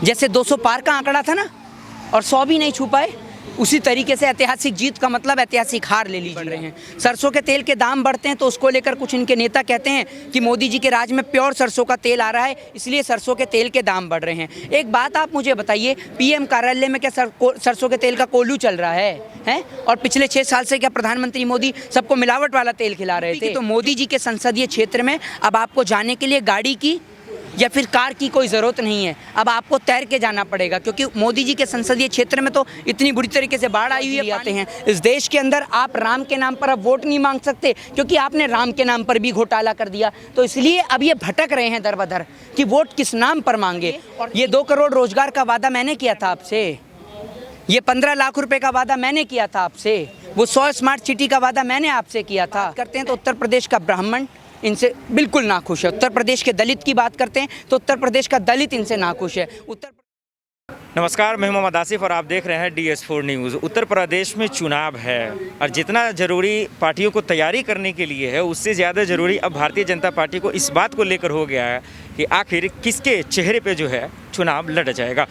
जैसे 200 पार का आंकड़ा था ना और 100 भी नहीं छू पाए, उसी तरीके से ऐतिहासिक जीत का मतलब ऐतिहासिक हार ले लीजिए रहे हैं। सरसों के तेल के दाम बढ़ते हैं तो उसको लेकर कुछ इनके नेता कहते हैं कि मोदी जी के राज में प्योर सरसों का तेल आ रहा है, इसलिए सरसों के तेल के दाम बढ़ रहे हैं। एक बात आप मुझे बताइए, पीएम कार्यालय में क्या सरसों के तेल का कोल्हू चल रहा है? और पिछले 6 साल से क्या प्रधानमंत्री मोदी सबको मिलावट वाला तेल खिला रहे थे? तो मोदी जी के संसदीय क्षेत्र में अब आपको जाने के लिए गाड़ी की या फिर कार की कोई ज़रूरत नहीं है, अब आपको तैर के जाना पड़ेगा, क्योंकि मोदी जी के संसदीय क्षेत्र में तो इतनी बुरी तरीके से बाढ़ आई हुई आते हैं। इस देश के अंदर आप राम के नाम पर अब वोट नहीं मांग सकते, क्योंकि आपने राम के नाम पर भी घोटाला कर दिया। तो इसलिए अब ये भटक रहे हैं दर बदर कि वोट किस नाम पर मांगे। और ये 2 करोड़ रोजगार का वादा मैंने किया था आपसे, ये 15 लाख रुपए का वादा मैंने किया था आपसे, वो 100 स्मार्ट सिटी का वादा मैंने आपसे किया था। करते हैं तो उत्तर प्रदेश का ब्राह्मण इनसे बिल्कुल नाखुश है। उत्तर प्रदेश के दलित की बात करते हैं तो उत्तर प्रदेश का दलित इनसे नाखुश है। नमस्कार, मैं मोहम्मद आसिफ और आप देख रहे हैं DS4 न्यूज़। उत्तर प्रदेश में चुनाव है और जितना ज़रूरी पार्टियों को तैयारी करने के लिए है, उससे ज़्यादा ज़रूरी अब भारतीय जनता पार्टी को इस बात को लेकर हो गया है कि आखिर किसके चेहरे पे जो है चुनाव लड़ा जाएगा।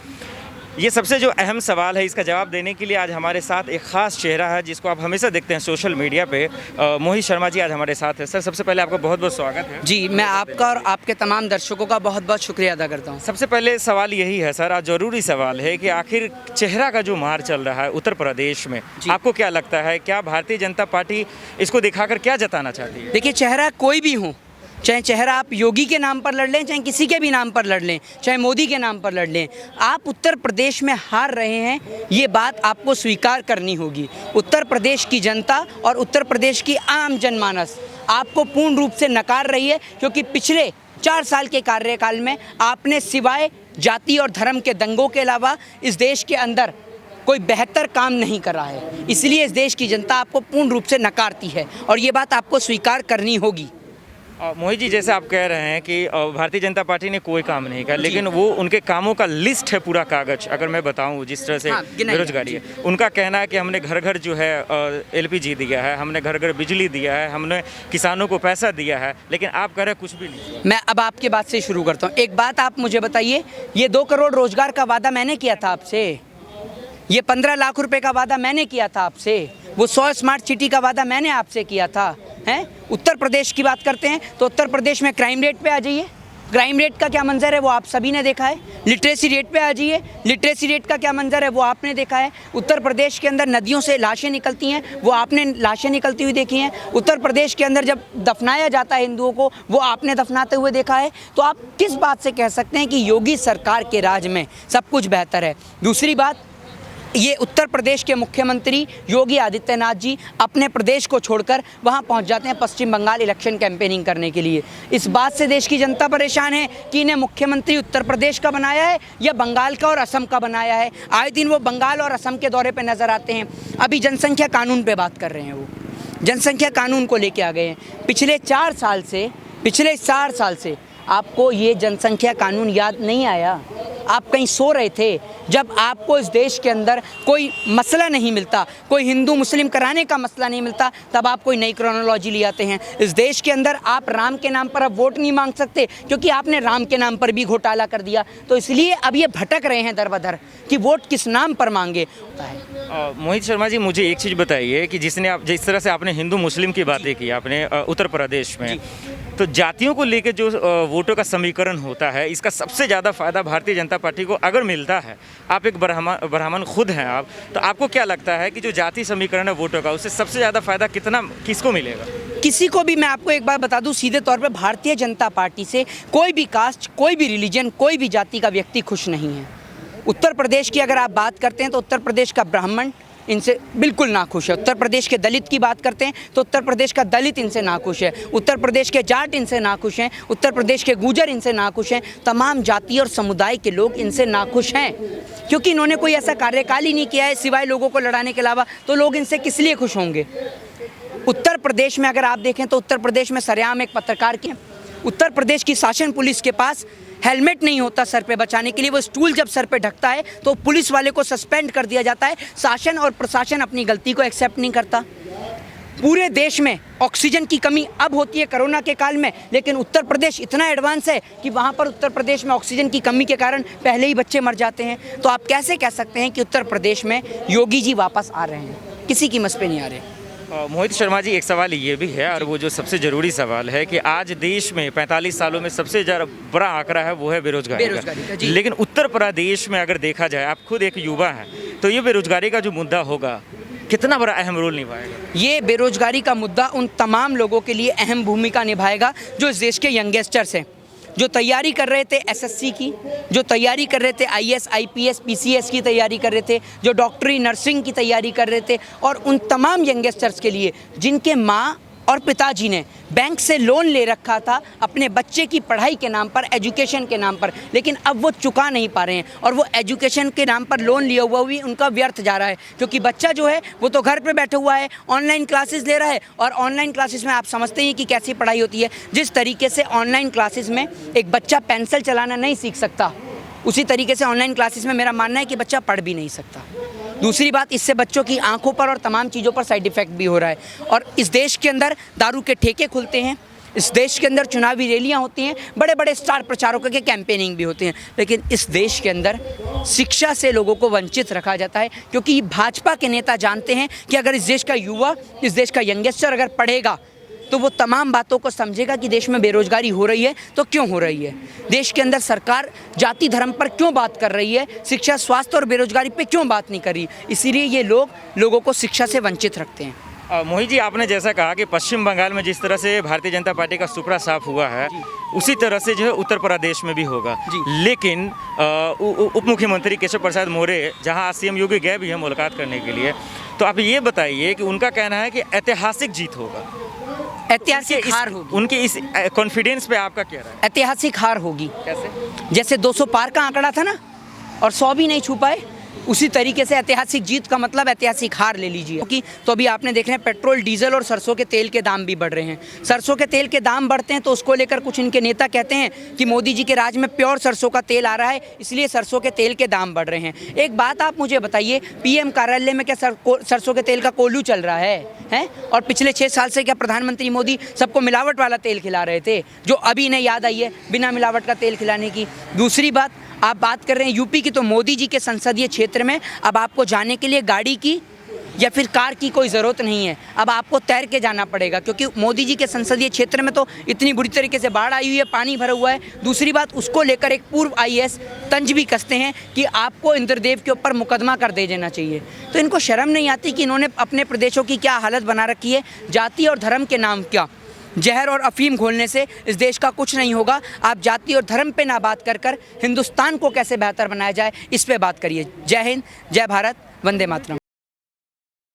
ये सबसे जो अहम सवाल है, इसका जवाब देने के लिए आज हमारे साथ एक ख़ास चेहरा है जिसको आप हमेशा देखते हैं सोशल मीडिया पे। मोहित शर्मा जी आज हमारे साथ है। सर, सबसे पहले आपका बहुत बहुत स्वागत है। जी, मैं आपका और आपके तमाम दर्शकों का बहुत बहुत शुक्रिया अदा करता हूँ। सबसे पहले सवाल यही है सर, आज ज़रूरी सवाल है कि आखिर चेहरा का जो मार चल रहा है उत्तर प्रदेश में, आपको क्या लगता है, क्या भारतीय जनता पार्टी इसको दिखाकर क्या जताना चाहती है? देखिए, चेहरा कोई भी हो, चाहे चेहरा आप योगी के नाम पर लड़ लें, चाहे किसी के भी नाम पर लड़ लें, चाहे मोदी के नाम पर लड़ लें, आप उत्तर प्रदेश में हार रहे हैं, ये बात आपको स्वीकार करनी होगी। उत्तर प्रदेश की जनता और उत्तर प्रदेश की आम जनमानस आपको पूर्ण रूप से नकार रही है, क्योंकि पिछले 4 साल के कार्यकाल में आपने सिवाय जाति और धर्म के दंगों के अलावा इस देश के अंदर कोई बेहतर काम नहीं करा है। इसलिए इस देश की जनता आपको पूर्ण रूप से नकारती है और ये बात आपको स्वीकार करनी होगी। मोहित जी, जैसे आप कह रहे हैं कि भारतीय जनता पार्टी ने कोई काम नहीं किया, लेकिन वो उनके कामों का लिस्ट है पूरा कागज। अगर मैं बताऊं जिस तरह से बेरोजगारी है, उनका कहना है कि हमने घर घर जो है LPG दिया है, हमने घर घर बिजली दिया है, हमने किसानों को पैसा दिया है, लेकिन आप कह रहे हैं कुछ भी नहीं। मैं अब आपके बात से शुरू करता हूँ। एक बात आप मुझे बताइए, ये 2 करोड़ रोजगार का वादा मैंने किया था आपसे, ये 15 लाख रुपए का वादा मैंने किया था आपसे, वो 100 स्मार्ट सिटी का वादा मैंने आपसे किया था। उत्तर प्रदेश की बात करते हैं तो उत्तर प्रदेश में क्राइम रेट पे आ जाइए, क्राइम रेट का क्या मंजर है वो आप सभी ने देखा है। लिटरेसी रेट पे आ जाइए, लिटरेसी रेट का क्या मंजर है वो आपने देखा है। उत्तर प्रदेश के अंदर नदियों से लाशें निकलती हैं, वो आपने लाशें निकलती हुई देखी हैं। उत्तर प्रदेश के अंदर जब दफनाया जाता है हिंदुओं को, वो आपने दफनाते हुए देखा है। तो आप किस बात से कह सकते हैं कि योगी सरकार के राज में सब कुछ बेहतर है? दूसरी बात, ये उत्तर प्रदेश के मुख्यमंत्री योगी आदित्यनाथ जी अपने प्रदेश को छोड़कर वहाँ पहुँच जाते हैं पश्चिम बंगाल इलेक्शन कैंपेनिंग करने के लिए। इस बात से देश की जनता परेशान है कि इन्हें मुख्यमंत्री उत्तर प्रदेश का बनाया है या बंगाल का और असम का बनाया है। आए दिन वो बंगाल और असम के दौरे पर नजर आते हैं। अभी जनसंख्या कानून पर बात कर रहे हैं, वो जनसंख्या कानून को लेके आ गए हैं। पिछले 4 साल से आपको ये जनसंख्या कानून याद नहीं आया? आप कहीं सो रहे थे जब आपको इस देश के अंदर कोई मसला नहीं मिलता, कोई हिंदू मुस्लिम कराने का मसला नहीं मिलता, तब आप कोई नई क्रोनोलॉजी ले आते हैं। इस देश के अंदर आप राम के नाम पर अब वोट नहीं मांग सकते, क्योंकि आपने राम के नाम पर भी घोटाला कर दिया। तो इसलिए अब ये भटक रहे हैं दर बदर कि वोट किस नाम पर मांगे। मोहित शर्मा जी, मुझे एक चीज़ बताइए कि जिस तरह से आपने हिंदू मुस्लिम की बातें की आपने उत्तर प्रदेश में, तो जातियों को लेकर जो वोटों का समीकरण होता है, इसका सबसे ज़्यादा फायदा भारतीय जनता पार्टी को अगर मिलता है, आप एक ब्राह्मण खुद हैं आप, तो आपको क्या लगता है कि जो जाति समीकरण है वोटों का, उससे सबसे ज़्यादा फायदा किसको मिलेगा? किसी को भी। मैं आपको एक बात बता दूं सीधे तौर पे, भारतीय जनता पार्टी से कोई भी कास्ट, कोई भी रिलीजन, कोई भी जाति का व्यक्ति खुश नहीं है। उत्तर प्रदेश की अगर आप बात करते हैं तो उत्तर प्रदेश का ब्राह्मण इनसे बिल्कुल नाखुश है। उत्तर प्रदेश के दलित की बात करते हैं तो उत्तर प्रदेश का दलित इनसे नाखुश है। उत्तर प्रदेश के जाट इनसे नाखुश हैं। उत्तर प्रदेश के गुर्जर इनसे नाखुश हैं। तमाम जाति और समुदाय के लोग इनसे नाखुश हैं, क्योंकि इन्होंने कोई ऐसा कार्यकाल ही नहीं किया है सिवाय लोगों को लड़ाने के अलावा। तो लोग इनसे किस लिए खुश होंगे? उत्तर प्रदेश में अगर आप देखें तो उत्तर प्रदेश में सरेआम एक पत्रकार के, उत्तर प्रदेश की शासन पुलिस के पास हेलमेट नहीं होता सर पे बचाने के लिए। वो स्टूल जब सर पे ढकता है तो पुलिस वाले को सस्पेंड कर दिया जाता है। शासन और प्रशासन अपनी गलती को एक्सेप्ट नहीं करता। पूरे देश में ऑक्सीजन की कमी अब होती है कोरोना के काल में, लेकिन उत्तर प्रदेश इतना एडवांस है कि वहाँ पर उत्तर प्रदेश में ऑक्सीजन की कमी के कारण पहले ही बच्चे मर जाते हैं। तो आप कैसे कह सकते हैं कि उत्तर प्रदेश में योगी जी वापस आ रहे हैं? किसी की मस पे नहीं आ रहे। मोहित शर्मा जी, एक सवाल ये भी है, और वो जो सबसे ज़रूरी सवाल है कि आज देश में 45 सालों में सबसे ज़्यादा बड़ा आंकड़ा है वो है बेरोजगारी का। जी। लेकिन उत्तर प्रदेश में अगर देखा जाए, आप खुद एक युवा हैं, तो ये बेरोजगारी का जो मुद्दा होगा कितना बड़ा अहम रोल निभाएगा? ये बेरोजगारी का मुद्दा उन तमाम लोगों के लिए अहम भूमिका निभाएगा जो इस देश के यंगस्टर्स हैं, जो तैयारी कर रहे थे एसएससी की, जो तैयारी कर रहे थे आईएएस, आईपीएस, पीसीएस की तैयारी कर रहे थे, जो डॉक्टरी, नर्सिंग की तैयारी कर रहे थे, और उन तमाम यंगस्टर्स के लिए जिनके माँ और पिताजी ने बैंक से लोन ले रखा था अपने बच्चे की पढ़ाई के नाम पर, एजुकेशन के नाम पर, लेकिन अब वो चुका नहीं पा रहे हैं, और वो एजुकेशन के नाम पर लोन लिया हुआ भी उनका व्यर्थ जा रहा है, क्योंकि बच्चा जो है वो तो घर पे बैठा हुआ है, ऑनलाइन क्लासेस ले रहा है, और ऑनलाइन क्लासेस में आप समझते हैं कि कैसी पढ़ाई होती है। जिस तरीके से ऑनलाइन क्लासेस में एक बच्चा पेंसिल चलाना नहीं सीख सकता, उसी तरीके से ऑनलाइन क्लासेस में मेरा मानना है कि बच्चा पढ़ भी नहीं सकता। दूसरी बात, इससे बच्चों की आंखों पर और तमाम चीज़ों पर साइड इफ़ेक्ट भी हो रहा है। और इस देश के अंदर दारू के ठेके खुलते हैं, इस देश के अंदर चुनावी रैलियां होती हैं, बड़े बड़े स्टार प्रचारकों के कैंपेनिंग भी होते हैं, लेकिन इस देश के अंदर शिक्षा से लोगों को वंचित रखा जाता है, क्योंकि भाजपा के नेता जानते हैं कि अगर इस देश का युवा, इस देश का यंगस्टर अगर पढ़ेगा तो वो तमाम बातों को समझेगा कि देश में बेरोजगारी हो रही है तो क्यों हो रही है, देश के अंदर सरकार जाति धर्म पर क्यों बात कर रही है, शिक्षा, स्वास्थ्य और बेरोजगारी पे क्यों बात नहीं कर रही। इसीलिए ये लोगों को शिक्षा से वंचित रखते हैं। मोहित जी, आपने जैसा कहा कि पश्चिम बंगाल में जिस तरह से भारतीय जनता पार्टी का सुपड़ा साफ हुआ है, उसी तरह से जो है उत्तर प्रदेश में भी होगा। लेकिन उप मुख्यमंत्री केशव प्रसाद मौर्य जहां आज सीएम योगी गए भी हैं मुलाकात करने के लिए, तो आप ये बताइए कि उनका कहना है कि ऐतिहासिक जीत होगा, ऐतिहासिक हार होगी। उनके इस कॉन्फिडेंस पे आपका क्या राय है? ऐतिहासिक हार होगी। कैसे? जैसे 200 पार का आंकड़ा था ना, और 100 भी नहीं छू पाए, उसी तरीके से ऐतिहासिक जीत का मतलब ऐतिहासिक हार ले लीजिए। क्योंकि तो अभी आपने देख रहे हैं पेट्रोल, डीजल और सरसों के तेल के दाम भी बढ़ रहे हैं। सरसों के तेल के दाम बढ़ते हैं तो उसको लेकर कुछ इनके नेता कहते हैं कि मोदी जी के राज में प्योर सरसों का तेल आ रहा है, इसलिए सरसों के तेल के दाम बढ़ रहे हैं। एक बात आप मुझे बताइए, पीएम कार्यालय में क्या सरसों के तेल का कोल्हू चल रहा है? और पिछले 6 साल से क्या प्रधानमंत्री मोदी सबको मिलावट वाला तेल खिला रहे थे, जो अभी इन्हें याद आई है बिना मिलावट का तेल खिलाने की? दूसरी बात, आप बात कर रहे हैं यूपी की, तो मोदी जी के संसदीय क्षेत्र में अब आपको जाने के लिए गाड़ी की या फिर कार की कोई ज़रूरत नहीं है, अब आपको तैर के जाना पड़ेगा, क्योंकि मोदी जी के संसदीय क्षेत्र में तो इतनी बुरी तरीके से बाढ़ आई हुई है, पानी भरा हुआ है। दूसरी बात, उसको लेकर एक पूर्व आईएएस तंज भी कसते हैं कि आपको इंद्रदेव के ऊपर मुकदमा कर दे देना चाहिए। तो इनको शर्म नहीं आती कि इन्होंने अपने प्रदेशों की क्या हालत बना रखी है। जाति और धर्म के नाम क्या, जहर और अफीम घोलने से इस देश का कुछ नहीं होगा। आप जाति और धर्म पे ना बात कर हिंदुस्तान को कैसे बेहतर बनाया जाए, इस पे बात करिए। जय हिंद, जय भारत, वंदे मातरम।